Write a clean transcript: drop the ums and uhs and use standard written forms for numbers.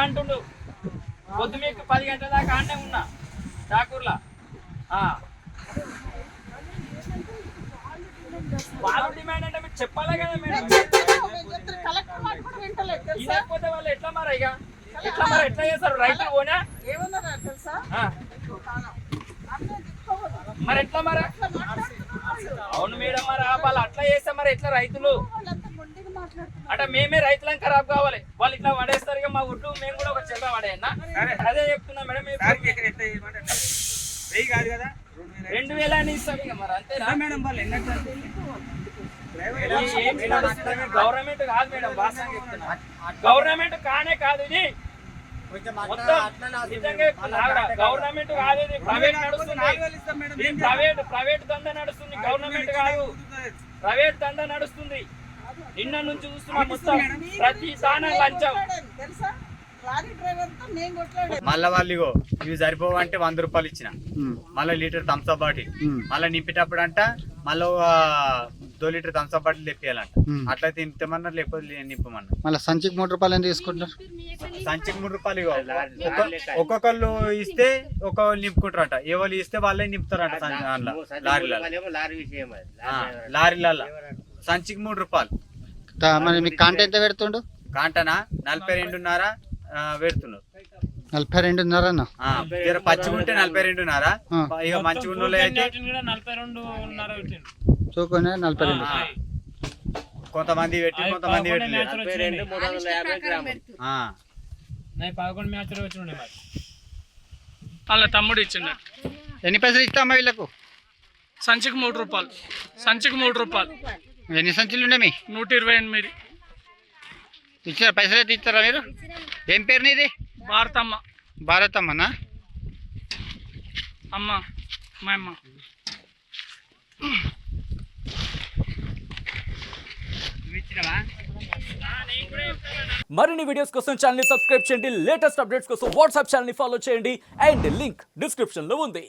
అంటుండు. పొద్దు మీకు 10 గంటల దాకా ఆడనే ఉన్నా ఠాకూర్లా. వాళ్ళు డిమాండ్ అంటే మీరు చెప్పాలి కదా మేడం. ఇవ్వకపోతే వాళ్ళు ఎట్లా మరి ఇక ఎట్లా చేస్తారు రైతులు పోనా మరి ఎట్లా మరి? అవును మేడం, మరి వాళ్ళు అట్లా చేస్తే మరి ఎట్లా రైతులు అంటే మేమే రైతులను ఖరాబ్ కావాలి. వాళ్ళు ఇట్లా పడేస్తారు ఇక మా ఒడ్లు మేము కూడా ఒక చెల్లా పడేయన్నా. అదే చెప్తున్నా మేడం. 2000 అని ఇస్తాం ఇక మరి అంతేనా మేడం? గవర్నమెంట్ కాదు మేడం, వాస్తవం చెప్తున్నా. గవర్నమెంట్ కానే కాదు ఇది, గవర్నమెంట్ కాదు ఇది, ప్రైవేట్ నడుస్తుంది. ప్రైవేట్ దందా నడుస్తుంది, గవర్నమెంట్ కాదు. ప్రైవేట్ దందా నడుస్తుంది. నిన్న నుంచి చూస్తున్నా మొత్తం ప్రతి దాన లంచం. మళ్ళా వాళ్ళు ఇగో ఇవి సరిపోవంటే 100 రూపాయలు ఇచ్చిన, మళ్ళీ లీటర్ థమ్స్అప్ బాటిల్, మళ్ళీ నింపేటప్పుడు అంట మళ్ళీ 2 లీటర్ థమ్స్అప్ బాటిల్ తెప్పియాలంట. అట్లయితే నింపమన్నారు, లేకపోతే నింపమన్నారు. మళ్ళీ సంచికి 3 రూపాయలు ఎంత తీసుకుంటారు? సంచికి 3 రూపాయలు ఇగో ఒక్కొక్కళ్ళు ఇస్తే ఒక్కొక్కరు నింపుకుంటారట. ఎవరు ఇస్తే వాళ్ళే నింపుతారంట లారీలలో. సంచికి 3 రూపాయలు. మరి మీకు కాంట ఎంత పెడుతుండు? కాంటనా 42.5 పెడుతున్నారు. 42.5 పచ్చిగుంటే 42.5. ఇక మంచిగా ఉన్న అయితే 42.5 చూకొని 42. కొంతమంది పెట్టి కొంతమంది పెట్టి 11 మ్యాచ్లు వచ్చిండే మరి వాళ్ళ తమ్ముడు ఇచ్చిండ. ఎన్ని పైసలు ఇస్తామా వీళ్ళకు? సంచికి 3 రూపాయలు. సంచికి 3 రూపాయలు. ఎన్ని సంచులు ఉండే మీ? 128. ఇచ్చారా? పైసలు అయితే ఇస్తారా మీరు? ఏం పేరు నీది? భారతమ్మ. భారతమ్మనా? అమ్మ మా అమ్మ. మరిన్ని వీడియోస్ కోసం ఛానల్ ని సబ్స్క్రైబ్ చేయండి. లేటెస్ట్ అప్డేట్స్ కోసం వాట్సాప్ ఛానల్ ని ఫాలో చేయండి. అండ్ లింక్ డిస్క్రిప్షన్ లో ఉంది.